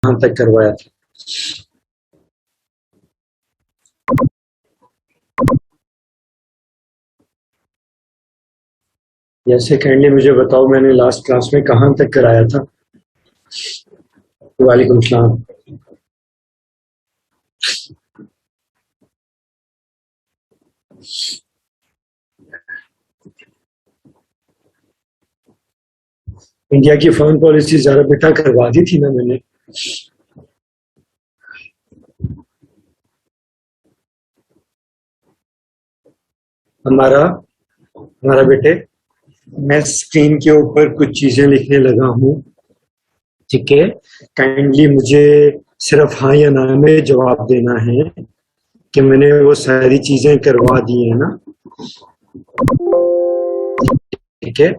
کہاں تک کروایا تھا؟ یا سیکنڈلی مجھے بتاؤ میں نے لاسٹ کلاس میں کہاں تک کرایا تھا؟ وعلیکم السلام. انڈیا کی فارن پالیسی ذرا بیٹا کروا دی تھی نا میں نے. ہمارا بیٹے میں اسکرین کے اوپر کچھ چیزیں لکھنے لگا ہوں، ٹھیک ہے؟ کائنڈلی مجھے صرف ہاں یا نہ میں جواب دینا ہے کہ میں نے وہ ساری چیزیں کروا دی ہیں نا، ٹھیک ہے؟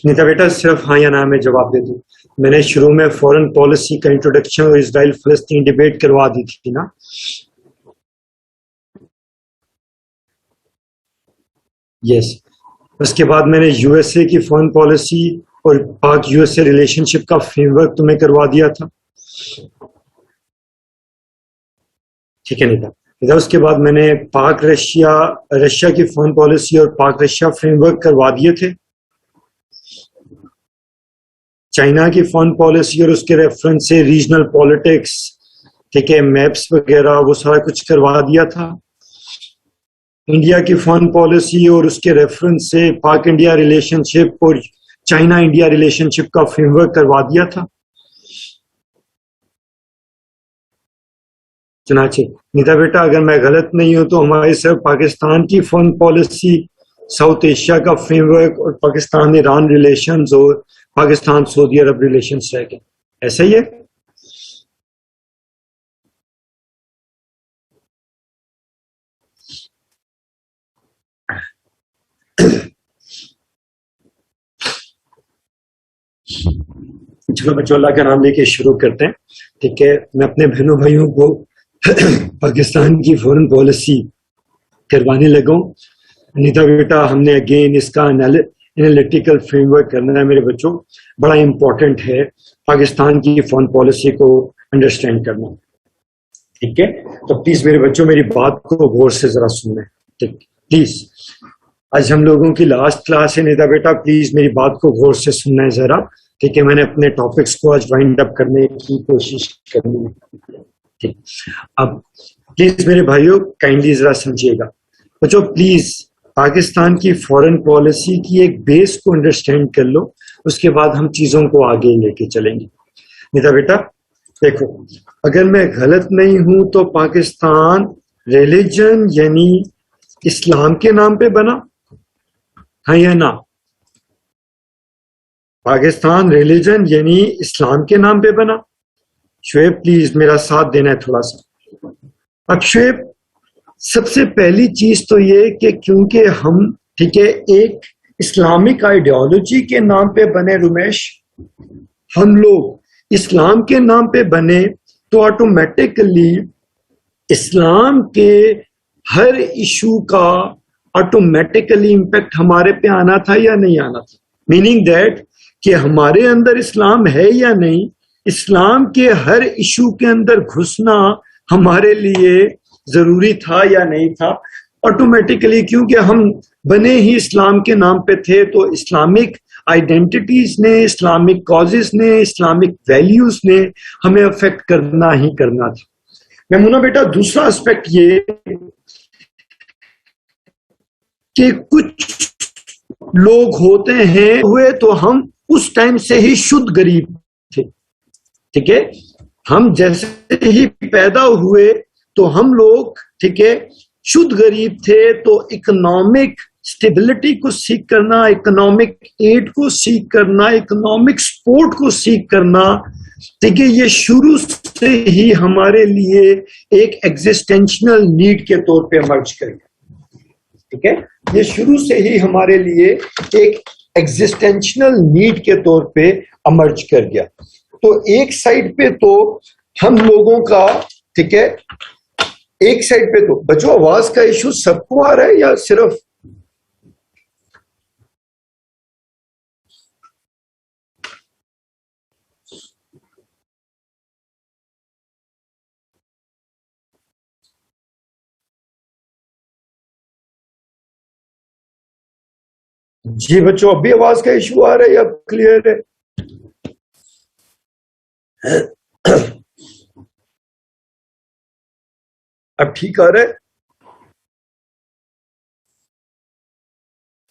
نیتا بیٹا صرف ہاں یا نہ میں جواب دے دوں. میں نے شروع میں فورن پالیسی کا انٹروڈکشن اور اسرائیل فلسطین ڈیبیٹ کروا دی تھی نا. یس. اس کے بعد میں نے یو ایس اے کی فارن پالیسی اور پاک یو ایس اے ریلیشن شپ کا فریم ورک تمہیں کروا دیا تھا، ٹھیک ہے نیتا؟ اس کے بعد میں نے پاک رشیا کی فارن پالیسی اور پاک رشیا فریم ورک کروا دیے تھے. چائنا کی فارن پالیسی اور اس کے ریفرنس سے ریجنل پالیٹکس، ٹھیک ہے، میپس وغیرہ وہ سارا کچھ کروا دیا تھا. انڈیا کی فارن پالیسی اور اس کے ریفرنس سے پاک انڈیا ریلیشن شپ اور چائنا انڈیا ریلیشن شپ کا فریم ورک کروا دیا تھا. چنانچہ نیتا بیٹا اگر میں غلط نہیں ہوں تو ہماری صرف پاکستان کی فارن پالیسی، ساؤتھ ایشیا کا فریم ورک اور پاکستان ایران ریلیشنز اور پاکستان سعودی عرب ریلیشنز رہ گئے. ایسا ہی ہے؟ چلو بچوں اللہ کا نام لے کے شروع کرتے ہیں، ٹھیک ہے؟ میں اپنے بہنوں بھائیوں کو پاکستان کی فورن پالیسی کروانے لگا ہوں. نیتا بیٹا ہم نے اگین اس کا انالیٹیکل فریم ورک کرنا ہے میرے بچوں، بڑا امپورٹنٹ ہے پاکستان کی فارن پالیسی کو انڈرسٹینڈ کرنا، ٹھیک ہے؟ تو پلیز میرے بچوں میری بات کو غور سے ذرا سننا، ٹھیک؟ پلیز آج ہم لوگوں کی لاسٹ کلاس ہے نیتا بیٹا، پلیز میری بات کو غور سے سننا ہے ذرا، ٹھیک ہے؟ میں نے اپنے ٹاپکس کو آج وائنڈ اپ کرنے کی کوشش کرنی ہے، ٹھیک؟ اب پلیز میرے بھائیوں کائنڈلی ذرا سمجھیے گا بچوں، پلیز پاکستان کی فارن پالیسی کی ایک بیس کو انڈرسٹینڈ کر لو، اس کے بعد ہم چیزوں کو آگے لے کے چلیں گے. نیتا بیٹا دیکھو، اگر میں غلط نہیں ہوں تو پاکستان ریلیجن یعنی اسلام کے نام پہ بنا، ہاں یا نہ؟ پاکستان ریلیجن یعنی اسلام کے نام پہ بنا. شعیب پلیز میرا ساتھ دینا ہے تھوڑا سا. اب شعیب سب سے پہلی چیز تو یہ کہ کیونکہ ہم، ٹھیک ہے، ایک اسلامک آئیڈیالوجی کے نام پہ بنے، رمیش ہم لوگ اسلام کے نام پہ بنے تو آٹومیٹکلی اسلام کے ہر ایشو کا آٹومیٹکلی امپیکٹ ہمارے پہ آنا تھا یا نہیں آنا تھا؟ میننگ دیٹ کہ ہمارے اندر اسلام ہے یا نہیں، اسلام کے ہر ایشو کے اندر گھسنا ہمارے لیے ضروری تھا یا نہیں تھا؟ آٹومیٹکلی کیونکہ ہم بنے ہی اسلام کے نام پہ تھے تو اسلامک آئیڈینٹیٹیز نے، اسلامک کازز نے، اسلامک ویلیوز نے ہمیں افیکٹ کرنا ہی کرنا تھا. میمونہ بیٹا دوسرا اسپیکٹ یہ کہ کچھ لوگ ہوتے ہیں ہوئے تو ہم اس ٹائم سے ہی شدھ غریب تھے، ٹھیک ہے؟ ہم جیسے ہی پیدا ہوئے تو ہم لوگ، ٹھیک ہے، شدھ غریب تھے. تو اکنامک اسٹیبلٹی کو سیکھ کرنا، اکنامک ایڈ کو سیکھ کرنا، اکنامک سپورٹ کو سیکھ کرنا، ٹھیک ہے، یہ شروع سے ہی ہمارے لیے ایک ایگزسٹینشنل نیڈ کے طور پہ ایمرج کر گیا، ٹھیک ہے؟ یہ شروع سے ہی ہمارے لیے ایک ایگزسٹینشنل نیڈ کے طور پہ ایمرج کر گیا. تو ایک سائڈ پہ تو ہم لوگوں کا، ٹھیک ہے، ایک سائڈ پہ تو بچوں آواز کا ایشو سب کو آ رہا ہے یا صرف جی بچوں، اب بھی آواز کا ایشو آ رہا ہے یا کلیئر ہے؟ اب ٹھیک آ رہا ہے؟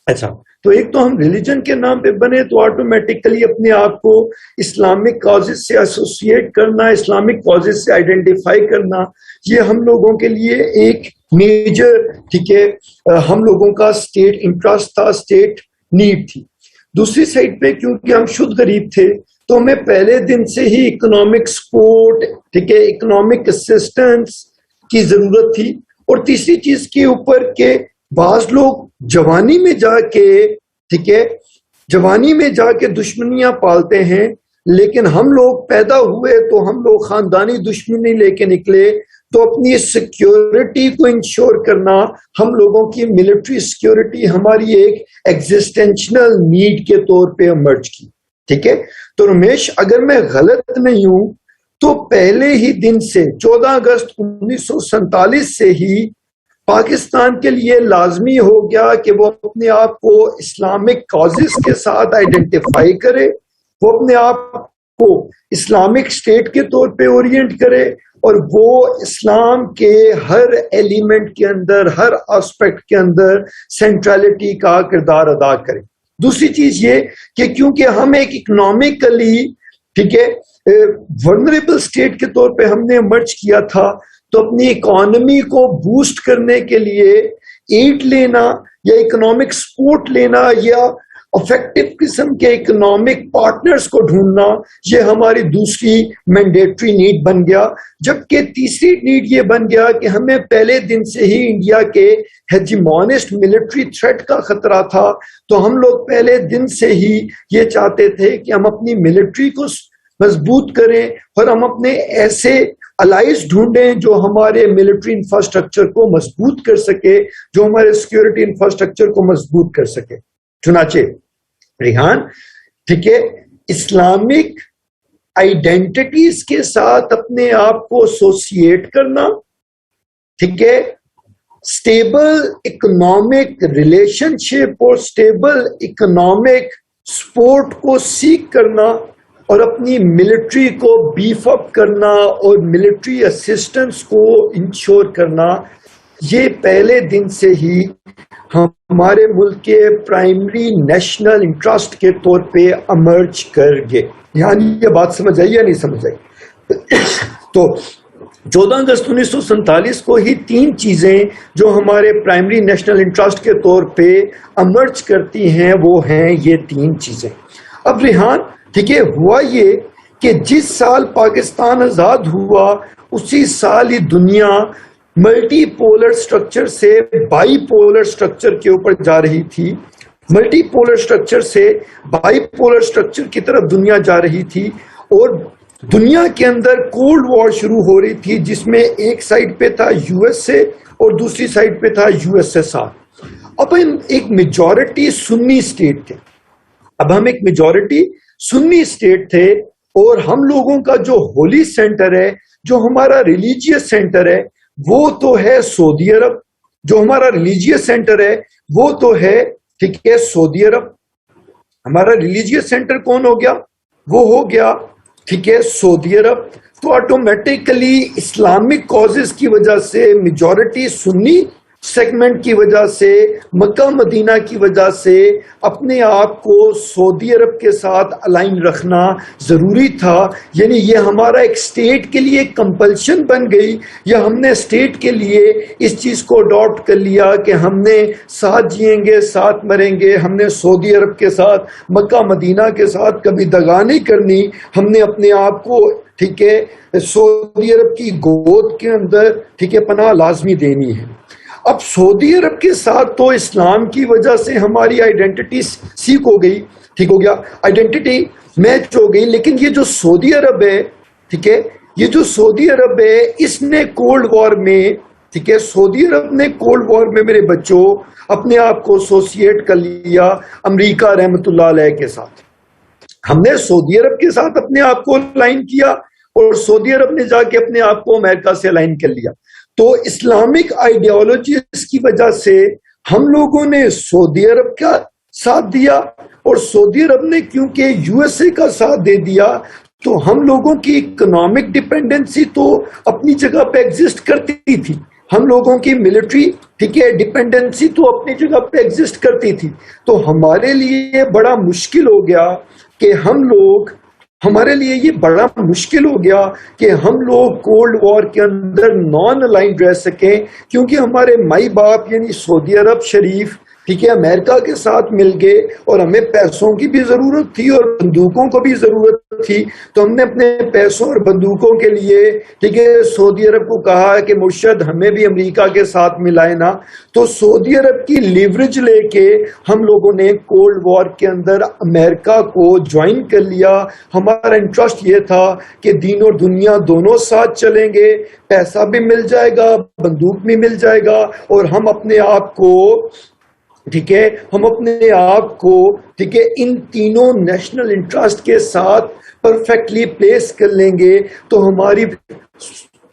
اچھا، تو ایک تو ہم ریلیجن کے نام پہ بنے تو آٹومیٹیکلی اپنے آپ کو اسلامک کازز سے ایسوسیٹ کرنا، اسلامک کازز سے آئیڈینٹیفائی کرنا، یہ ہم لوگوں کے لیے ایک میجر، ٹھیک ہے، ہم لوگوں کا اسٹیٹ انٹرسٹ تھا، اسٹیٹ نیڈ تھی۔ دوسری سائڈ پہ کیونکہ ہم شدھ غریب تھے تو ہمیں پہلے دن سے ہی اکنامک سپورٹ، ٹھیک ہے، اکنامک اسسٹنس کی ضرورت تھی۔ اور تیسری چیز کے اوپر کہ بعض لوگ جوانی میں جا کے، ٹھیک ہے، جوانی میں جا کے دشمنیاں پالتے ہیں، لیکن ہم لوگ پیدا ہوئے تو ہم لوگ خاندانی دشمنی لے کے نکلے، تو اپنی سیکیورٹی کو انشور کرنا، ہم لوگوں کی ملٹری سیکیورٹی ہماری ایک ایگزسٹینشنل نیڈ کے طور پہ ایمرج کی، ٹھیک ہے۔ تو رمیش، اگر میں غلط نہیں ہوں تو پہلے ہی دن سے 14 اگست 1947 سے ہی پاکستان کے لیے لازمی ہو گیا کہ وہ اپنے آپ کو اسلامک کازز کے ساتھ آئیڈینٹیفائی کرے، وہ اپنے آپ کو اسلامک اسٹیٹ کے طور پہ اورینٹ کرے، اور وہ اسلام کے ہر ایلیمنٹ کے اندر، ہر آسپیکٹ کے اندر سینٹرلٹی کا کردار ادا کرے۔ دوسری چیز یہ کہ کیونکہ ہم ایک اکنامکلی، ٹھیک ہے، ورنریبل اسٹیٹ کے طور پہ ہم نے مرچ کیا تھا، تو اپنی اکانومی کو بوسٹ کرنے کے لیے ایڈ لینا یا اکنامک سپورٹ لینا یا افیکٹو قسم کے اکنامک پارٹنرز کو ڈھونڈنا، یہ ہماری دوسری مینڈیٹری نیڈ بن گیا۔ جبکہ تیسری نیڈ یہ بن گیا کہ ہمیں پہلے دن سے ہی انڈیا کے ہیجیمونسٹ ملٹری تھریٹ کا خطرہ تھا، تو ہم لوگ پہلے دن سے ہی یہ چاہتے تھے کہ ہم اپنی ملٹری کو مضبوط کریں اور ہم اپنے ایسے الائز ڈھونڈیں جو ہمارے ملٹری انفراسٹرکچر کو مضبوط کر سکے، جو ہمارے سیکیورٹی انفراسٹرکچر کو مضبوط کر سکے۔ چنانچہ ریحان، ٹھیک ہے، اسلامک آئیڈینٹیٹیز کے ساتھ اپنے آپ کو ایسوسیٹ کرنا، ٹھیک ہے، اسٹیبل اکنامک ریلیشن شپ اور اسٹیبل اکنامک سپورٹ کو سیکھ کرنا، اور اپنی ملٹری کو بیف اپ کرنا اور ملٹری اسسٹنس کو انشور کرنا، یہ پہلے دن سے ہی ہمارے ملک کے پرائمری نیشنل انٹرسٹ کے طور پہ امرج کر گئے۔ یعنی یہ بات سمجھ آئی یا نہیں سمجھ آئی؟ تو 14 اگست 1947 کو ہی تین چیزیں جو ہمارے پرائمری نیشنل انٹرسٹ کے طور پہ امرج کرتی ہیں، وہ ہیں یہ تین چیزیں۔ اب ریحان، ٹھیک ہے، ہوا یہ کہ جس سال پاکستان آزاد ہوا اسی سال ہی دنیا ملٹی پولر سٹرکچر سے بائی پولر سٹرکچر کے اوپر جا رہی تھی، ملٹی پولر سٹرکچر سے بائی پولر سٹرکچر کی طرف دنیا جا رہی تھی، اور دنیا کے اندر کولڈ وار شروع ہو رہی تھی، جس میں ایک سائڈ پہ تھا یو ایس اے اور دوسری سائڈ پہ تھا یو ایس ایس آر۔ اب ہم ایک میجورٹی سنی اسٹیٹ تھے، اب ہم ایک میجورٹی سنی اسٹیٹ تھے، اور ہم لوگوں کا جو ہولی سینٹر ہے، جو ہمارا ریلیجیس سینٹر ہے، وہ تو ہے سعودی عرب، جو ہمارا ریلیجیس سینٹر ہے وہ تو ہے، ٹھیک ہے، سعودی عرب۔ ہمارا ریلیجیس سینٹر کون ہو گیا؟ وہ ہو گیا، ٹھیک ہے، سعودی عرب۔ تو آٹومیٹیکلی اسلامک کازز کی وجہ سے، میجورٹی سنی سیگمنٹ کی وجہ سے، مکہ مدینہ کی وجہ سے اپنے آپ کو سعودی عرب کے ساتھ الائن رکھنا ضروری تھا۔ یعنی یہ ہمارا ایک اسٹیٹ کے لیے کمپلشن بن گئی، یا ہم نے اسٹیٹ کے لیے اس چیز کو اڈاپٹ کر لیا کہ ہم نے ساتھ جئیں گے ساتھ مریں گے، ہم نے سعودی عرب کے ساتھ، مکہ مدینہ کے ساتھ کبھی دغا نہیں کرنی، ہم نے اپنے آپ کو، ٹھیک ہے، سعودی عرب کی گود کے اندر، ٹھیک ہے، پناہ لازمی دینی ہے۔ اب سعودی عرب کے ساتھ تو اسلام کی وجہ سے ہماری آئیڈینٹی سیکھ ہو گئی، ٹھیک ہو گیا، آئیڈینٹی میچ ہو گئی، لیکن یہ جو سعودی عرب ہے، ٹھیک ہے، یہ جو سعودی عرب ہے، اس نے کولڈ وار میں، ٹھیک ہے، سعودی عرب نے کولڈ وار میں میرے بچوں اپنے آپ کو ایسوسیٹ کر لیا امریکہ رحمت اللہ علیہ کے ساتھ۔ ہم نے سعودی عرب کے ساتھ اپنے آپ کو الائن کیا اور سعودی عرب نے جا کے اپنے آپ کو امریکہ سے الائن کر لیا. تو اسلامک آئیڈیالوجیز کی وجہ سے ہم لوگوں نے سعودی عرب کا ساتھ دیا اور سعودی عرب نے کیونکہ یو ایس اے کا ساتھ دے دیا تو ہم لوگوں کی اکنامک ڈپینڈنسی تو اپنی جگہ پہ ایگزسٹ کرتی تھی, ہم لوگوں کی ملٹری ٹھیک ہے ڈپینڈنسی تو اپنی جگہ پہ ایگزسٹ کرتی تھی. تو ہمارے لیے بڑا مشکل ہو گیا کہ ہمارے لیے یہ بڑا مشکل ہو گیا کہ ہم لوگ کولڈ وار کے اندر نان الائنڈ رہ سکیں, کیونکہ ہمارے مائی باپ یعنی سعودی عرب شریف ٹھیک ہے امریکہ کے ساتھ مل گئے اور ہمیں پیسوں کی بھی ضرورت تھی اور بندوقوں کو بھی ضرورت تھی. تو ہم نے اپنے پیسوں اور بندوقوں کے لیے ٹھیک ہے سعودی عرب کو کہا کہ مرشد ہمیں بھی امریکہ کے ساتھ ملائے نا. تو سعودی عرب کی لیوریج لے کے ہم لوگوں نے کولڈ وار کے اندر امریکہ کو جوائن کر لیا. ہمارا انٹرسٹ یہ تھا کہ دین اور دنیا دونوں ساتھ چلیں گے, پیسہ بھی مل جائے گا, بندوق بھی مل جائے گا, اور ہم اپنے آپ کو ٹھیک ہے ان تینوں نیشنل انٹرسٹ کے ساتھ پرفیکٹلی پلیس کر لیں گے. تو ہماری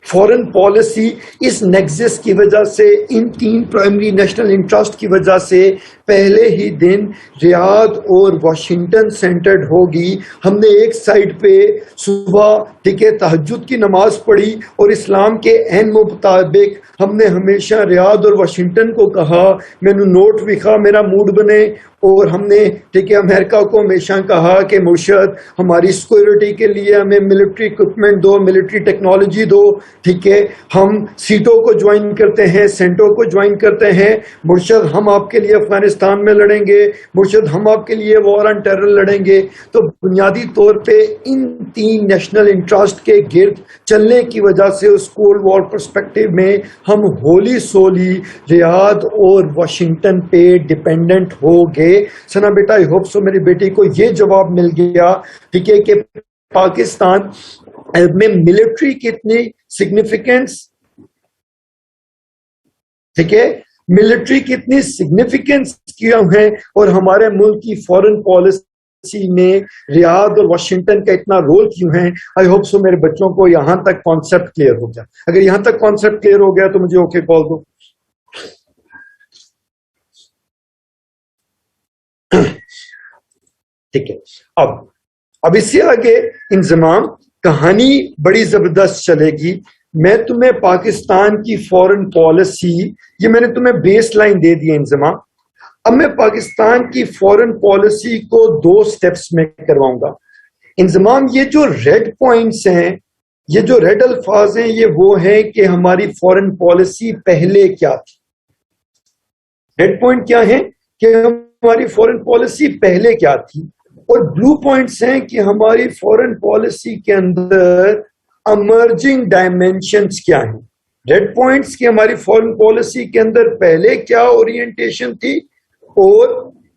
فورن پالیسی اس نیکسس کی وجہ سے ان تین پرائمری نیشنل انٹرسٹ کی وجہ سے پہلے ہی دن ریاض اور واشنگٹن سینٹرڈ ہوگی. ہم نے ایک سائڈ پہ صبح ٹھیک ہے تہجد کی نماز پڑھی اور اسلام کے عین مطابق ہم نے ہمیشہ ریاض اور واشنگٹن کو کہا مینو نوٹ وکھا میرا موڈ بنے, اور ہم نے ٹھیک ہے امریکہ کو ہمیشہ کہا کہ مرشد ہماری سیکورٹی کے لیے ہمیں ملٹری اکوپمنٹ دو, ملٹری ٹیکنالوجی دو. ٹھیک ہے ہم سیٹوں کو جوائن کرتے ہیں, سینٹوں کو جوائن کرتے ہیں. مرشد ہم آپ کے لیے افغانستان میں لڑیں گے, مرشد ہم آپ کے لیے وار آن ٹیرر لڑیں گے. تو بنیادی طور پہ ان تین نیشنل انٹرسٹ کے گرد چلنے کی وجہ سے اس کولڈ وار پرسپیکٹو میں ہم ہولی سولی ریاض اور واشنگٹن پہ ڈپینڈنٹ ہو گئے. سنا بیٹا آئی ہوپ سو میری بیٹی کو یہ جواب مل گیا ٹھیک ہے کہ پاکستان میں ملٹری کتنی سگنیفیکینس ٹھیک ہے ملٹری کتنی سگنیفیکینس کیا ہے اور ہمارے ملک کی فورن پالیسی میں ریاض اور واشنگٹن کا اتنا رول کیوں ہے. آئی ہوپ سو میرے بچوں کو یہاں تک کانسیپٹ کلیئر ہو گیا. اگر یہاں تک کانسیپٹ کلیئر ہو گیا تو مجھے اوکے کال دو. ٹھیک ہے اب اس سے آگے انضمام کہانی بڑی زبردست چلے گی. میں تمہیں پاکستان کی فورن پالیسی یہ میں نے تمہیں بیس لائن دے دی انضمام. اب میں پاکستان کی فورن پالیسی کو 2 سٹیپس میں کرواؤں گا. انضمام یہ جو ریڈ پوائنٹس ہیں, یہ جو ریڈ الفاظ ہیں, یہ وہ ہیں کہ ہماری فورن پالیسی پہلے کیا تھی. ریڈ پوائنٹ کیا ہے کہ ہماری فورن پالیسی پہلے کیا تھی, اور بلو پوائنٹس ہیں کہ ہماری فورن پالیسی کے اندر امرجنگ ڈائمینشنز کیا ہیں. ریڈ پوائنٹس کی ہماری فورن پالیسی کے اندر پہلے کیا اورینٹیشن تھی, اور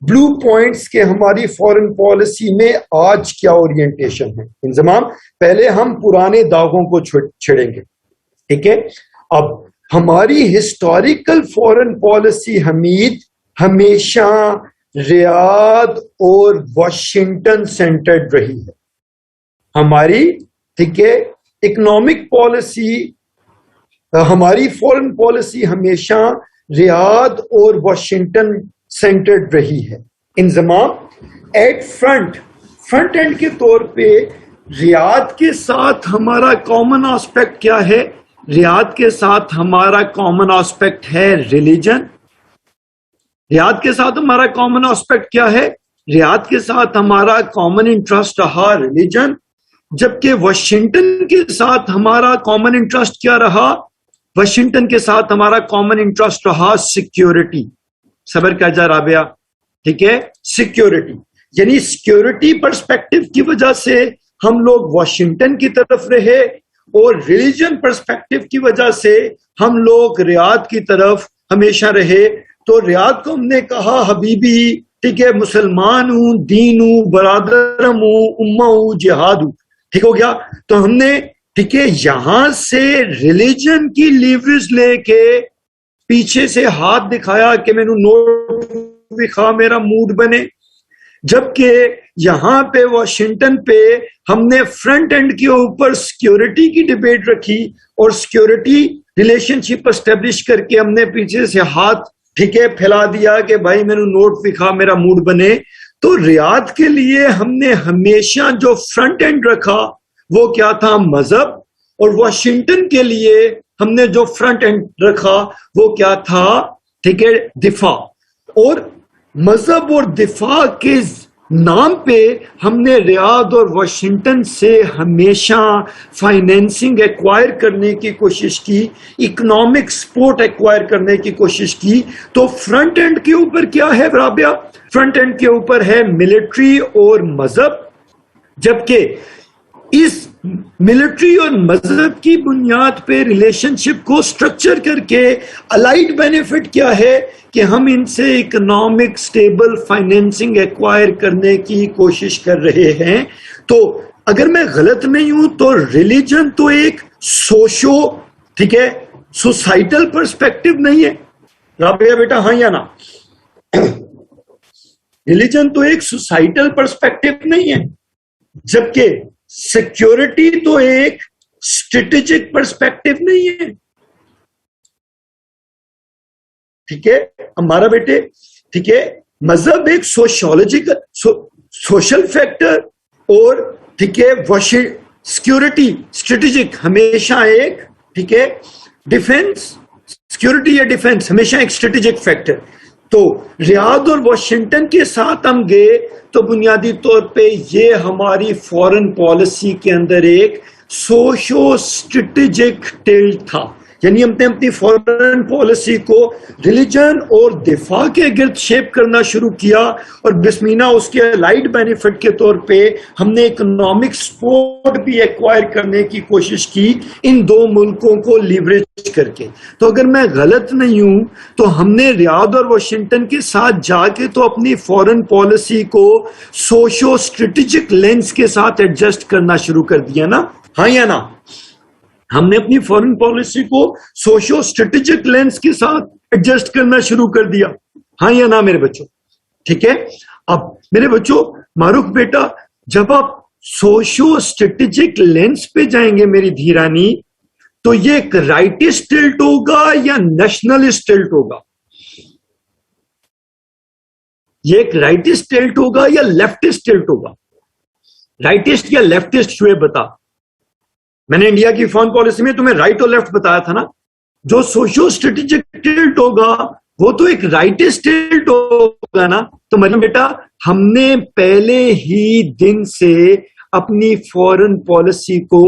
بلو پوائنٹس کے ہماری فورن پالیسی میں آج کیا اورینٹیشن ہے. انضمام پہلے ہم پرانے داغوں کو چھڑیں گے. ٹھیک ہے, اب ہماری ہسٹوریکل فورن پالیسی ہمیشہ ریاض اور واشنگٹن سینٹرڈ رہی ہے. ہماری ٹھیک ہے اکنامک پالیسی, ہماری فورن پالیسی ہمیشہ ریاض اور واشنگٹن سینٹرڈ رہی ہے. انضمام ایٹ فرنٹ اینڈ کے طور پہ ریاض کے ساتھ ہمارا کامن آسپیکٹ کیا ہے؟ ریاض کے ساتھ ہمارا کامن آسپیکٹ ہے ریلیجن. ریاض کے ساتھ ہمارا کامن آسپیکٹ کیا ہے؟ ریاض کے ساتھ ہمارا کامن انٹرسٹ رہا ریلیجن. جبکہ واشنگٹن کے ساتھ ہمارا کامن انٹرسٹ کیا رہا؟ واشنگٹن کے ساتھ ہمارا کامن انٹرسٹ رہا سیکیورٹی. صبر کا جا رابعہ. ٹھیک ہے, سیکیورٹی یعنی سیکیورٹی پرسپیکٹو کی وجہ سے ہم لوگ واشنگٹن کی طرف رہے, اور ریلیجن پرسپیکٹو کی وجہ سے ہم لوگ ریاض کی طرف ہمیشہ رہے. تو ریاض کو ہم نے کہا حبیبی ٹھیک ہے مسلمان ہوں, دین ہوں, برادرم ہوں, امہ ہوں, جہاد ہوں. ٹھیک ہو گیا. تو ہم نے ٹھیک ہے یہاں سے ریلیجن کی لیوریج لے کے پیچھے سے ہاتھ دکھایا کہ میں نوٹ دکھا میرا موڈ بنے. جبکہ یہاں پہ واشنگٹن پہ ہم نے فرنٹ اینڈ کے اوپر سیکیورٹی کی ڈبیٹ رکھی اور سیکیورٹی ریلیشن شپ اسٹیبلش کر کے ہم نے پیچھے سے ہاتھ ٹھیک ہے پھیلا دیا کہ بھائی میں نے نوٹ دکھا میرا موڈ بنے. تو ریاض کے لیے ہم نے ہمیشہ جو فرنٹ اینڈ رکھا وہ کیا تھا؟ مذہب. اور واشنگٹن کے لیے ہم نے جو فرنٹ اینڈ رکھا وہ کیا تھا؟ ٹھیک ہے، دفاع. اور مذہب اور دفاع کے نام پہ ہم نے ریاض اور واشنگٹن سے ہمیشہ فائنینسنگ ایکوائر کرنے کی کوشش کی، اکنامک سپورٹ ایکوائر کرنے کی کوشش کی. تو فرنٹ اینڈ کے اوپر کیا ہے رابعہ؟ فرنٹ اینڈ کے اوپر ہے ملٹری اور مذہب. جبکہ اس ملٹری اور مذہب کی بنیاد پہ ریلیشن شپ کو سٹرکچر کر کے الائڈ بینیفٹ کیا ہے کہ ہم ان سے اکنامک سٹیبل فائنینسنگ ایکوائر کرنے کی کوشش کر رہے ہیں. تو اگر میں غلط نہیں ہوں تو ریلیجن تو ایک سوشو ٹھیک ہے سوسائٹل پرسپیکٹو نہیں ہے رابعہ بیٹا، ہاں یا نا؟ ریلیجن تو ایک سوسائٹل پرسپیکٹو نہیں ہے، جبکہ سیکیورٹی تو ایک اسٹریٹجک پرسپیکٹو نہیں ہے. ٹھیک ہے ہمارا بیٹے، ٹھیک ہے مذہب ایک سوشیولوجیکل سوشل فیکٹر اور ٹھیک ہے سیکیورٹی اسٹریٹجک ہمیشہ ایک ٹھیک ہے ڈیفنس، سیکیورٹی یا ڈیفنس ہمیشہ ایک اسٹریٹجک فیکٹر. تو ریاض اور واشنگٹن کے ساتھ ہم گئے تو بنیادی طور پہ یہ ہماری فورن پالیسی کے اندر ایک سوشو اسٹریٹجک ٹلٹ تھا. یعنی ہم نے اپنی فورن پالیسی کو ریلیجن اور دفاع کے گرد شیپ کرنا شروع کیا، اور بسمینہ اس کے لائٹ بینیفٹ کے طور پہ ہم نے اکنامک سپورٹ بھی ایکوائر کرنے کی کوشش کی ان دو ملکوں کو لیوریج کر کے. تو اگر میں غلط نہیں ہوں تو ہم نے ریاض اور واشنگٹن کے ساتھ جا کے تو اپنی فورن پالیسی کو سوشو اسٹریٹجک لینس کے ساتھ ایڈجسٹ کرنا شروع کر دیا نا، ہاں یا نا؟ ہم نے اپنی فورن پالیسی کو سوشو اسٹریٹجک لینس کے ساتھ ایڈجسٹ کرنا شروع کر دیا، ہاں یا نہ میرے بچوں؟ ٹھیک ہے. اب میرے بچوں، معروف بیٹا، جب آپ سوشو اسٹریٹجک لینس پہ جائیں گے میری دھیرانی، تو یہ ایک رائٹسٹ ٹلٹ ہوگا یا نیشنلسٹ ٹلٹ ہوگا؟ یہ ایک رائٹسٹ ٹلٹ ہوگا یا لیفٹسٹ ٹلٹ ہوگا؟ رائٹسٹ یا لیفٹسٹ شعیب بتا. میں نے انڈیا کی فورن پالیسی میں تمہیں رائٹ اور لیفٹ بتایا تھا نا. جو سوشو اسٹریٹجک ٹلٹ ہوگا وہ تو ایک رائٹسٹ ٹلٹ ہوگا نا. تو مریم بیٹا، ہم نے پہلے ہی دن سے اپنی فورن پالیسی کو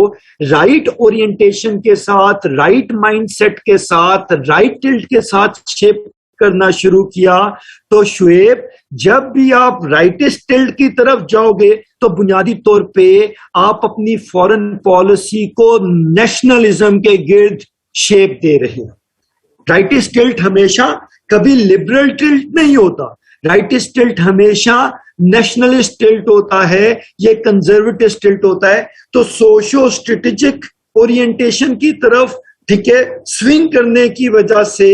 رائٹ اورینٹیشن کے ساتھ، رائٹ مائنڈ سیٹ کے ساتھ، رائٹ ٹلٹ کے ساتھ شیپ کرنا شروع کیا. تو شعیب، جب بھی آپ رائٹسٹ ٹلٹ کی طرف جاؤ گے تو بنیادی طور پہ آپ اپنی فورن پالیسی کو نیشنلزم کے گرد شیپ دے رہے ہیں. رائٹسٹ ٹلٹ ہمیشہ کبھی لبرل ٹلٹ نہیں ہوتا، رائٹسٹ ٹلٹ ہمیشہ نیشنلسٹ ٹلٹ ہوتا ہے، یہ کنزرویٹو ٹلٹ ہوتا ہے. تو سوشو اسٹریٹجک اورینٹیشن کی طرف ٹھیک ہے سوئنگ کرنے کی وجہ سے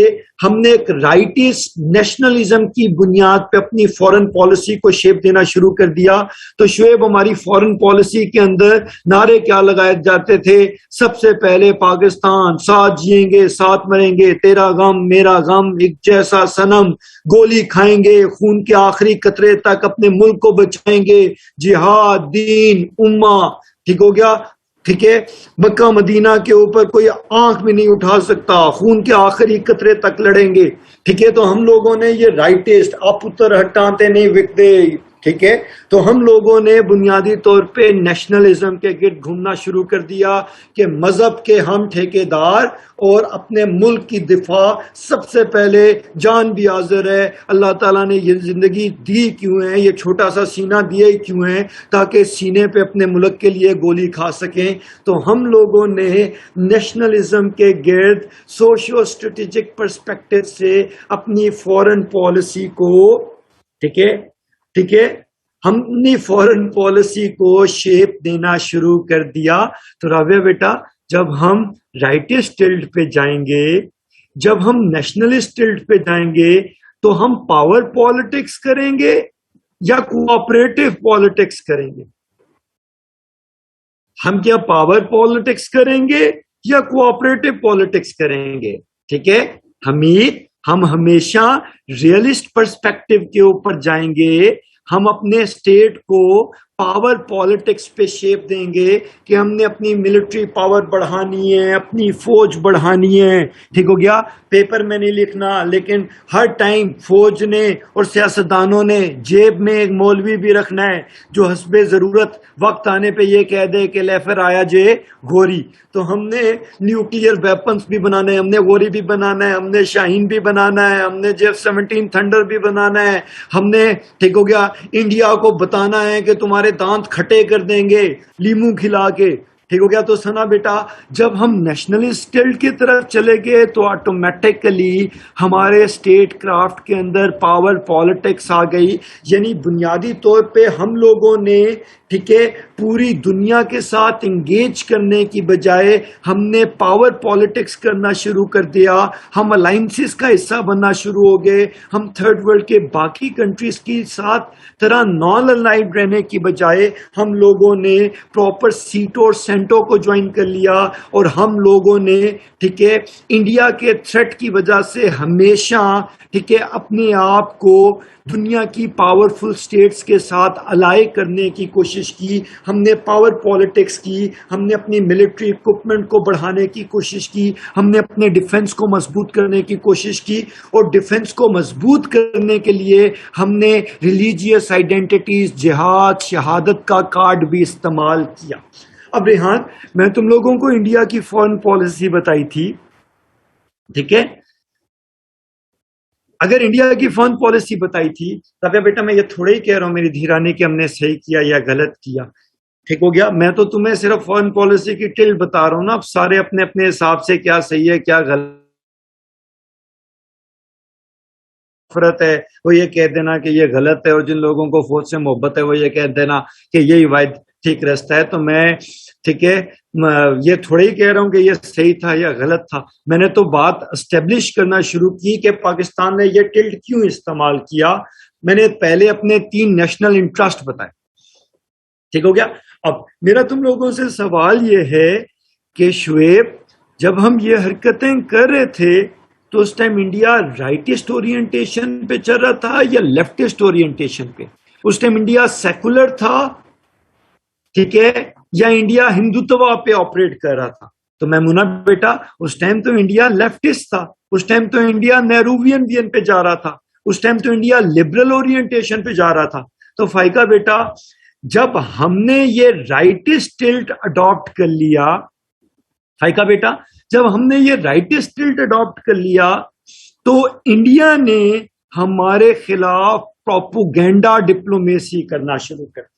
ہم نے ایک رائٹسٹ نیشنلزم کی بنیاد پہ اپنی فورن پالیسی کو شیپ دینا شروع کر دیا. تو شعیب، ہماری فورن پالیسی کے اندر نعرے کیا لگائے جاتے تھے؟ سب سے پہلے پاکستان، ساتھ جئیں گے ساتھ مریں گے، تیرا غم میرا غم ایک جیسا صنم، گولی کھائیں گے خون کے آخری قطرے تک، اپنے ملک کو بچائیں گے، جہاد، دین، امہ. ٹھیک ہو گیا؟ ٹھیک ہے، مکہ مدینہ کے اوپر کوئی آنکھ بھی نہیں اٹھا سکتا، خون کے آخری قطرے تک لڑیں گے. ٹھیک ہے، تو ہم لوگوں نے یہ رائٹسٹ آپ پتر ہٹاتے نہیں وکتے. ٹھیک ہے، تو ہم لوگوں نے بنیادی طور پہ نیشنلزم کے گرد گھومنا شروع کر دیا کہ مذہب کے ہم ٹھیکیدار اور اپنے ملک کی دفاع سب سے پہلے جان بھی حاضر ہے. اللہ تعالیٰ نے یہ زندگی دی کیوں ہے، یہ چھوٹا سا سینہ دیا ہی کیوں ہے؟ تاکہ سینے پہ اپنے ملک کے لیے گولی کھا سکیں. تو ہم لوگوں نے نیشنلزم کے گرد سوشو اسٹریٹجک پرسپیکٹو سے اپنی فورن پالیسی کو ٹھیک ہے ہم نے فورن پالیسی کو شیپ دینا شروع کر دیا. تو رابعہ بیٹا، جب ہم رائٹسٹ ٹلٹ پہ جائیں گے، جب ہم نیشنلسٹ ٹلٹ پہ جائیں گے، تو ہم پاور پالیٹکس کریں گے یا کوآپریٹو پالیٹکس کریں گے؟ ہم کیا پاور پالیٹکس کریں گے یا کوآپریٹو پالیٹکس کریں گے؟ ٹھیک ہے، ہم ہمیشہ ریئلسٹ پرسپیکٹو کے اوپر جائیں گے. ہم اپنے اسٹیٹ کو پاور پالیٹکس پہ شیپ دیں گے کہ ہم نے اپنی ملٹری پاور بڑھانی ہے، اپنی فوج بڑھانی ہے. ٹھیک ہو گیا؟ پیپر میں نہیں لکھنا، لیکن ہر ٹائم فوج نے اور سیاستدانوں نے جیب میں ایک مولوی بھی رکھنا ہے جو حسب ضرورت وقت آنے پہ یہ کہہ دے کہ لیفر آیا جے گوری. تو ہم نے نیوکلیئر ویپنز بھی بنانا ہے، ہم نے گوری بھی بنانا ہے، ہم نے شاہین بھی بنانا ہے، ہم نے F-17 تھنڈر بھی بنانا ہے. ہم نے ٹھیک ہو گیا انڈیا کو بتانا ہے کہ تمہارے دانت کھٹے کر دیں گے لیمو کھلا کے. ٹھیک ہو گیا؟ تو سنا بیٹا، جب ہم نیشنلسٹ ٹلٹ کی طرف چلے گئے تو آٹومیٹکلی ہمارے اسٹیٹ کرافٹ کے اندر پاور پالیٹکس آ گئی. یعنی بنیادی طور پہ ہم لوگوں نے ٹھیک ہے پوری دنیا کے ساتھ انگیج کرنے کی بجائے ہم نے پاور پالیٹکس کرنا شروع کر دیا. ہم الائنسز کا حصہ بننا شروع ہو گئے. ہم تھرڈ ورلڈ کے باقی کنٹریز کے ساتھ طرح نان الائنڈ رہنے کی بجائے ہم لوگوں نے پراپر سیٹو اور سینٹو کو جوائن کر لیا. اور ہم لوگوں نے ٹھیک ہے انڈیا کے تھریٹ کی وجہ سے ہمیشہ ٹھیک ہے اپنے آپ کو دنیا کی پاورفل سٹیٹس کے ساتھ الائے کرنے کی کوشش کی. ہم نے پاور پالیٹکس کی، ہم نے اپنی ملٹری اکوپمنٹ کو بڑھانے کی کوشش کی، ہم نے اپنے ڈیفنس کو مضبوط کرنے کی کوشش کی. اور ڈیفنس کو مضبوط کرنے کے لیے ہم نے ریلیجیس آئیڈینٹیٹیز، جہاد، شہادت کا کارڈ بھی استعمال کیا. اب ریحان، میں تم لوگوں کو انڈیا کی فارن پالیسی بتائی تھی، ٹھیک ہے؟ اگر انڈیا کی فارن پالیسی بتائی تھی تب بیٹا میں یہ تھوڑا ہی کہہ رہا ہوں میری دھیرانی کہ ہم نے صحیح کیا یا غلط کیا. ٹھیک ہو گیا؟ میں تو تمہیں صرف فارن پالیسی کی ٹل بتا رہا ہوں نا. اب سارے اپنے اپنے حساب سے کیا صحیح ہے کیا غلط ہے وہ یہ کہہ دینا کہ یہ غلط ہے، اور جن لوگوں کو فوج سے محبت ہے وہ یہ کہہ دینا کہ یہی واحد ٹھیک رستہ ہے. تو میں ٹھیک ہے یہ تھوڑا ہی کہہ رہا ہوں کہ یہ صحیح تھا یا غلط تھا. میں نے تو بات اسٹیبلش کرنا شروع کی کہ پاکستان نے یہ ٹلٹ کیوں استعمال کیا. میں نے پہلے اپنے 3 نیشنل انٹرسٹ بتائے. ٹھیک ہو گیا؟ اب میرا تم لوگوں سے سوال یہ ہے کہ شعیب، جب ہم یہ حرکتیں کر رہے تھے تو اس ٹائم انڈیا رائٹسٹ اورینٹیشن پہ چل رہا تھا یا لیفٹسٹ اورینٹیشن پہ؟ اس ٹائم انڈیا سیکولر تھا، ٹھیک ہے، یا انڈیا ہندوتوا پہ آپریٹ کر رہا تھا؟ تو میمونہ بیٹا اس ٹائم تو انڈیا لیفٹسٹ تھا، اس ٹائم تو انڈیا نیرووین وین پہ جا رہا تھا، اس ٹائم تو انڈیا لبرل اورینٹیشن پہ جا رہا تھا. تو فائقہ بیٹا جب ہم نے یہ رائٹسٹ ٹلٹ اڈاپٹ کر لیا، فائقہ بیٹا جب ہم نے یہ رائٹسٹ ٹلٹ اڈاپٹ کر لیا تو انڈیا نے ہمارے خلاف پروپوگینڈا ڈپلومیسی کرنا شروع کر دی.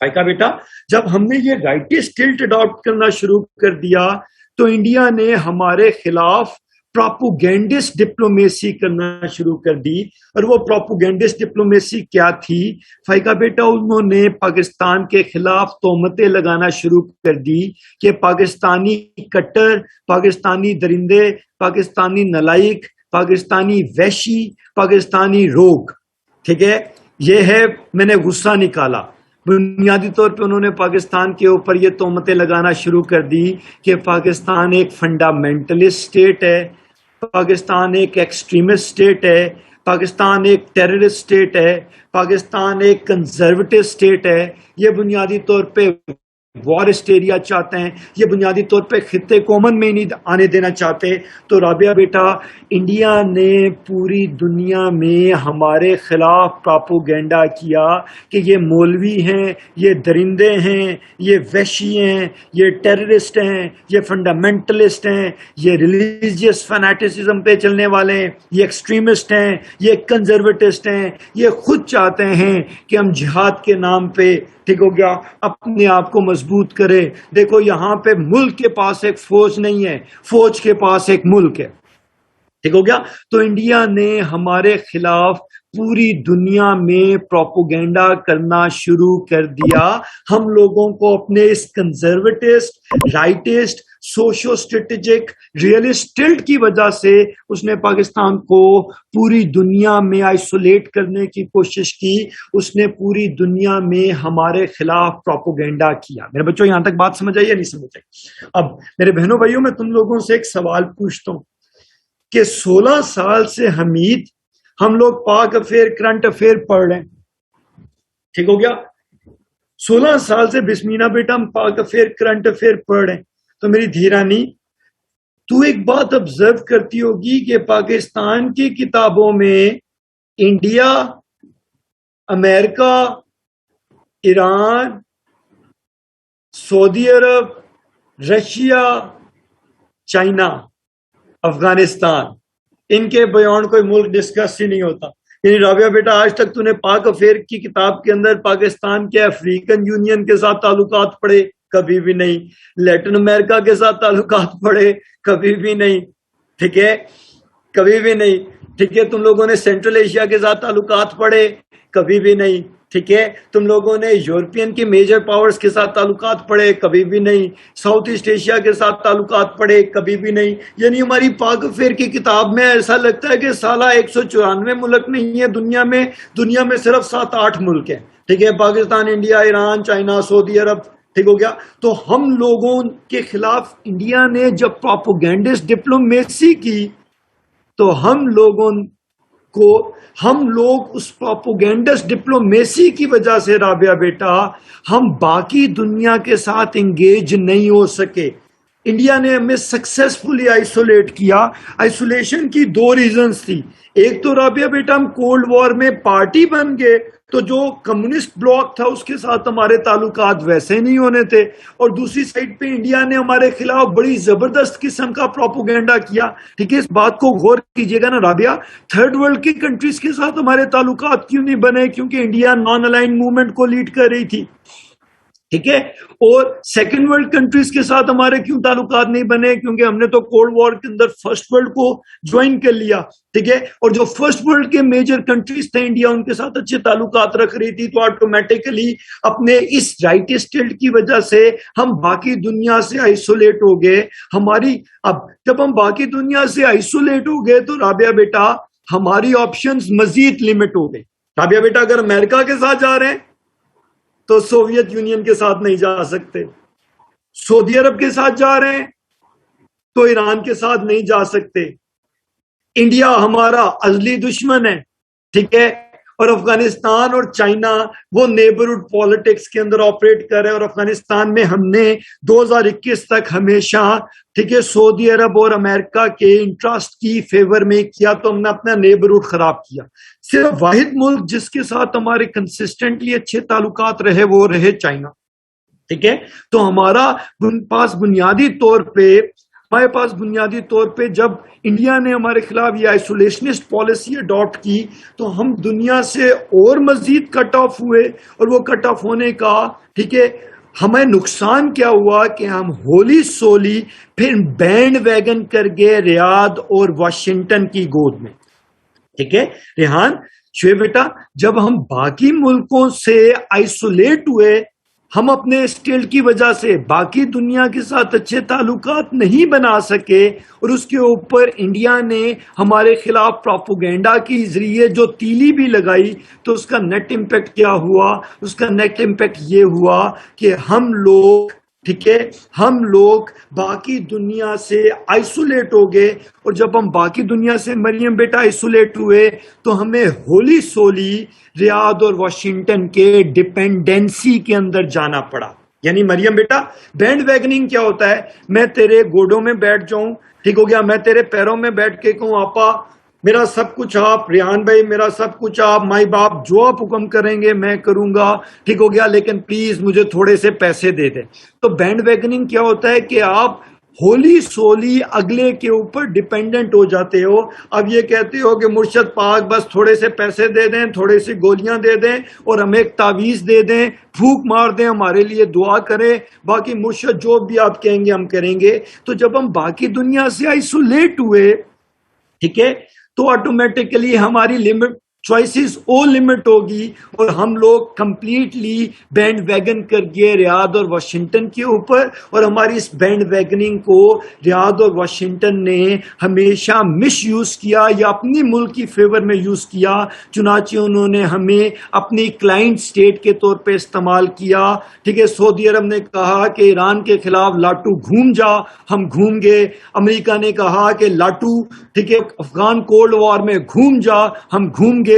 فائقہ بیٹا جب ہم نے یہ رائٹسٹ ٹلٹ اڈاپٹ کرنا شروع کر دیا تو انڈیا نے ہمارے خلاف پروپوگینڈسٹ ڈپلومیسی کرنا شروع کر دی. اور وہ پروپوگینڈسٹ ڈپلومیسی کیا تھی فائقہ بیٹا؟ انہوں نے پاکستان کے خلاف تہمتیں لگانا شروع کر دی کہ پاکستانی کٹر، پاکستانی درندے، پاکستانی نالائق، پاکستانی وحشی، پاکستانی روگ. ٹھیک ہے، یہ ہے. میں نے غصہ نکالا. بنیادی طور پہ انہوں نے پاکستان کے اوپر یہ تہمتیں لگانا شروع کر دی کہ پاکستان ایک فنڈامنٹلسٹ اسٹیٹ ہے، پاکستان ایک ایکسٹریمسٹ اسٹیٹ ہے، پاکستان ایک ٹیررسٹ اسٹیٹ ہے، پاکستان ایک کنزرویٹو اسٹیٹ ہے. یہ بنیادی طور پہ وار ہسٹیریا چاہتے ہیں، یہ بنیادی طور پہ خطے کو امن میں نہیں آنے دینا چاہتے. تو رابعہ بیٹا انڈیا نے پوری دنیا میں ہمارے خلاف پراپوگینڈا کیا کہ یہ مولوی ہیں، یہ درندے ہیں، یہ وحشی ہیں، یہ ٹیررسٹ ہیں، یہ فنڈامنٹلسٹ ہیں، یہ ریلیجیس فینیٹسزم پہ چلنے والے ہیں، یہ ایکسٹریمسٹ ہیں، یہ کنزرویٹسٹ ہیں. یہ خود چاہتے ہیں کہ ہم جہاد کے نام پہ ٹھیک ہو گیا اپنے آپ کو مضبوط کرے. دیکھو یہاں پہ ملک کے پاس ایک فوج نہیں ہے، فوج کے پاس ایک ملک ہے. ٹھیک ہو گیا. تو انڈیا نے ہمارے خلاف پوری دنیا میں پروپوگینڈا کرنا شروع کر دیا. ہم لوگوں کو اپنے اس کنزرویٹسٹ، رائٹسٹ، سوشو اسٹریٹجک ریئلسٹلٹ کی وجہ سے اس نے پاکستان کو پوری دنیا میں آئسولیٹ کرنے کی کوشش کی. اس نے پوری دنیا میں ہمارے خلاف پروپوگینڈا کیا. میرے بچوں یہاں تک بات سمجھ آئی یا نہیں سمجھ آئی؟ اب میرے بہنوں بھائیوں میں تم لوگوں سے ایک سوال پوچھتا ہوں کہ 16 سال سے حمید ہم لوگ پاک افیئر، کرنٹ افیئر پڑھ رہے ہیں. ٹھیک ہو گیا. 16 سال سے بسمینا بیٹا ہم پاک افیئر، کرنٹ افیئر پڑھ رہے ہیں. تو میری دھیرانی تو ایک بات آبزرو کرتی ہوگی کہ پاکستان کی کتابوں میں انڈیا، امریکہ، ایران، سعودی عرب، رشیا، چائنا، افغانستان، ان کے بیان کوئی ملک ڈسکس ہی نہیں ہوتا. یعنی رابعہ بیٹا آج تک تو نے پاک افیئر کی کتاب کے اندر پاکستان کے افریقن یونین کے ساتھ تعلقات پڑھے؟ کبھی بھی نہیں. لیٹن امریکہ کے ساتھ تعلقات پڑھے؟ کبھی بھی نہیں. ٹھیک ہے، کبھی بھی نہیں. ٹھیک ہے، تم لوگوں نے سینٹرل ایشیا کے ساتھ تعلقات پڑھے؟ کبھی بھی نہیں. ٹھیک ہے، تم لوگوں نے یورپین کی میجر پاورز کے ساتھ تعلقات پڑھے؟ کبھی بھی نہیں. ساؤتھ ایسٹ ایشیا کے ساتھ تعلقات پڑھے؟ کبھی بھی نہیں. یعنی ہماری پاک افیئر کی کتاب میں ایسا لگتا ہے کہ سالہ 194 ملک نہیں ہے دنیا میں صرف 7-8 ملک ہیں. ٹھیک ہے، پاکستان، انڈیا، ایران، چائنا، سعودی عرب. ٹھیک ہو گیا. تو ہم لوگوں کے خلاف انڈیا نے جب پروپیگنڈسٹ ڈپلومیسی کی تو ہم لوگ اس پروپیگنڈسٹ ڈپلومیسی کی وجہ سے رابعہ بیٹا ہم باقی دنیا کے ساتھ انگیج نہیں ہو سکے. انڈیا نے ہمیں سکسیسفلی آئسولیٹ کیا. آئسولیشن کی 2 ریزنز تھی. ایک تو رابعہ بیٹا ہم کولڈ وار میں پارٹی بن گئے تو جو کمیونسٹ بلاک تھا اس کے ساتھ ہمارے تعلقات ویسے نہیں ہونے تھے، اور دوسری سائڈ پہ انڈیا نے ہمارے خلاف بڑی زبردست قسم کا پروپوگینڈا کیا. ٹھیک ہے، اس بات کو غور کیجئے گا نا رابعہ. تھرڈ ورلڈ کی کنٹریز کے ساتھ ہمارے تعلقات کیوں نہیں بنے؟ کیونکہ انڈیا نان الائن موومنٹ کو لیڈ کر رہی تھی. ٹھیک ہے، اور سیکنڈ ورلڈ کنٹریز کے ساتھ ہمارے کیوں تعلقات نہیں بنے؟ کیونکہ ہم نے تو کولڈ وار کے اندر فرسٹ ورلڈ کو جوائن کر لیا. ٹھیک ہے، اور جو فرسٹ ورلڈ کے میجر کنٹریز تھے انڈیا ان کے ساتھ اچھے تعلقات رکھ رہی تھی، تو آٹومیٹیکلی اپنے اس رائٹسٹلٹ کی وجہ سے ہم باقی دنیا سے آئسولیٹ ہو گئے. اب جب ہم باقی دنیا سے آئسولیٹ ہو گئے تو رابعہ بیٹا ہماری آپشنز مزید لمٹ ہو گئے. رابعہ بیٹا اگر امریکہ کے ساتھ جا رہے ہیں تو سوویت یونین کے ساتھ نہیں جا سکتے. سعودی عرب کے ساتھ جا رہے ہیں تو ایران کے ساتھ نہیں جا سکتے. انڈیا ہمارا ازلی دشمن ہے. ٹھیک ہے، اور افغانستان اور چائنا وہ نیبرہڈ پالیٹکس کے اندر آپریٹ کر رہے ہیں، اور افغانستان میں ہم نے 2021 تک ہمیشہ ٹھیک ہے سعودی عرب اور امریکہ کے انٹرسٹ کی فیور میں کیا، تو ہم نے اپنا نیبرہڈ خراب کیا. صرف واحد ملک جس کے ساتھ ہمارے کنسسٹنٹلی اچھے تعلقات رہے وہ رہے چائنا. ٹھیک ہے، تو ہمارے پاس بنیادی طور پہ جب انڈیا نے ہمارے خلاف یہ آئسولیشنسٹ پالیسی اڈاپٹ کی تو ہم دنیا سے اور مزید کٹ آف ہوئے. اور وہ کٹ آف ہونے کا ٹھیک ہے ہمیں نقصان کیا ہوا کہ ہم ہولی سولی پھر بینڈ ویگن کر گئے ریاض اور واشنگٹن کی گود میں. ٹھیک ہے ریحان، شعیب بیٹا جب ہم باقی ملکوں سے آئسولیٹ ہوئے، ہم اپنے اسٹیل کی وجہ سے باقی دنیا کے ساتھ اچھے تعلقات نہیں بنا سکے، اور اس کے اوپر انڈیا نے ہمارے خلاف پروپیگنڈا کے ذریعے جو تیلی بھی لگائی، تو اس کا نیٹ امپیکٹ کیا ہوا؟ اس کا نیٹ امپیکٹ یہ ہوا کہ ہم لوگ باقی دنیا سے آئسولیٹ ہو گئے. اور جب ہم باقی دنیا سے مریم بیٹا آئسولیٹ ہوئے تو ہمیں ہولی سولی ریاض اور واشنگٹن کے ڈپینڈنسی کے اندر جانا پڑا. یعنی مریم بیٹا بینڈ ویگننگ کیا ہوتا ہے؟ میں تیرے گوڈوں میں بیٹھ جاؤں، ٹھیک ہو گیا، میں تیرے پیروں میں بیٹھ کے کہوں آپا میرا سب کچھ آپ، ریحان بھائی میرا سب کچھ آپ، مائی باپ جو آپ حکم کریں گے میں کروں گا، ٹھیک ہو گیا، لیکن پلیز مجھے تھوڑے سے پیسے دے دیں. تو بینڈ ویگننگ کیا ہوتا ہے کہ آپ ہولی سولی اگلے کے اوپر ڈیپینڈنٹ ہو جاتے ہو. اب یہ کہتے ہو کہ مرشد پاک بس تھوڑے سے پیسے دے دیں، تھوڑے سی گولیاں دے دیں اور ہمیں ایک تعویذ دے دیں، پھونک مار دیں، ہمارے لیے دعا کریں، باقی مرشد جو بھی آپ کہیں گے ہم کریں گے. تو جب ہم باقی دنیا سے آئسولیٹ ہوئے ٹھیک ہے، تو آٹومیٹکلی ہماری لمٹ چوائسز او لمٹ ہوگی، اور ہم لوگ کمپلیٹلی بینڈ ویگن کر گئے ریاض اور واشنگٹن کے اوپر، اور ہماری اس بینڈ ویگننگ کو ریاض اور واشنگٹن نے ہمیشہ مس یوز کیا یا اپنی ملک کی فیور میں یوز کیا، چنانچہ انہوں نے ہمیں اپنی کلائنٹ سٹیٹ کے طور پہ استعمال کیا. ٹھیک ہے، سعودی عرب نے کہا کہ ایران کے خلاف لاٹو گھوم جا، ہم گھوم گئے. امریکہ نے کہا کہ لاٹو، ٹھیک ہے، افغان کولڈ وار میں گھوم جا، ہم گھوم گئے.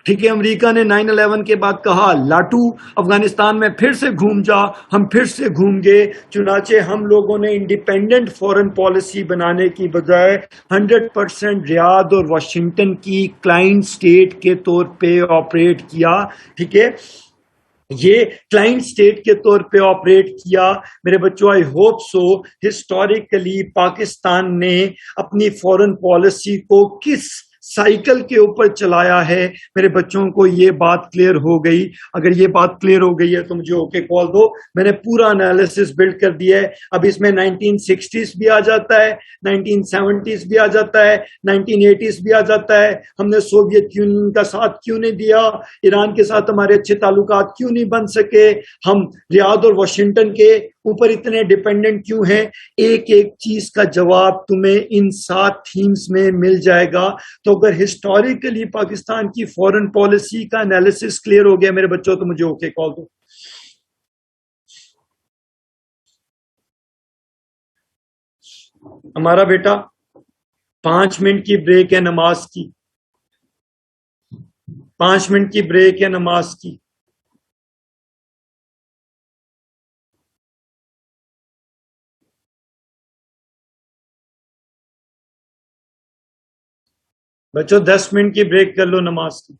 ٹھیک ہے، امریکہ نے 9/11 کے بعد کہا لاٹو افغانستان میں پھر سے گھوم جا، ہم پھر سے گھوم گئے. چنانچہ ہم لوگوں نے انڈیپینڈنٹ فورن پالیسی بنانے کی بجائے 100% ریاض اور واشنگٹن کی کلائنٹ سٹیٹ کے طور پہ آپریٹ کیا. ٹھیک ہے، یہ کلائنٹ سٹیٹ کے طور پہ آپریٹ کیا. میرے بچوں، I hope so historically Pakistan نے اپنی فورن پالیسی کو کس سائیکل کے اوپر چلایا ہے، میرے بچوں کو یہ بات کلیئر ہو گئی؟ اگر یہ بات کلیئر ہو گئی ہے تو مجھے اوکے کال دو. میں نے پورا انالیسس بلڈ کر دیا ہے. اب اس میں 1960s بھی آ جاتا ہے، 1970s بھی آ جاتا ہے، 1980s بھی آ جاتا ہے. ہم نے سوویت یونین کا ساتھ کیوں نہیں دیا، ایران کے ساتھ ہمارے اچھے تعلقات کیوں نہیں بن سکے، ہم ریاض اور واشنگٹن کے اوپر اتنے ڈیپینڈنٹ کیوں ہیں؟ ایک ایک چیز کا جواب تمہیں ان 7 تھیمز میں مل جائے گا. تو اگر ہسٹوریکلی پاکستان کی فورن پالیسی کا انالیسس کلیئر ہو گیا میرے بچوں تو مجھے اوکے کال دو. ہمارا بیٹا 5 منٹ کی بریک ہے نماز کی، 5 منٹ کی بریک ہے نماز کی. بچوں 10 منٹ کی بریک کر لو نماز کی.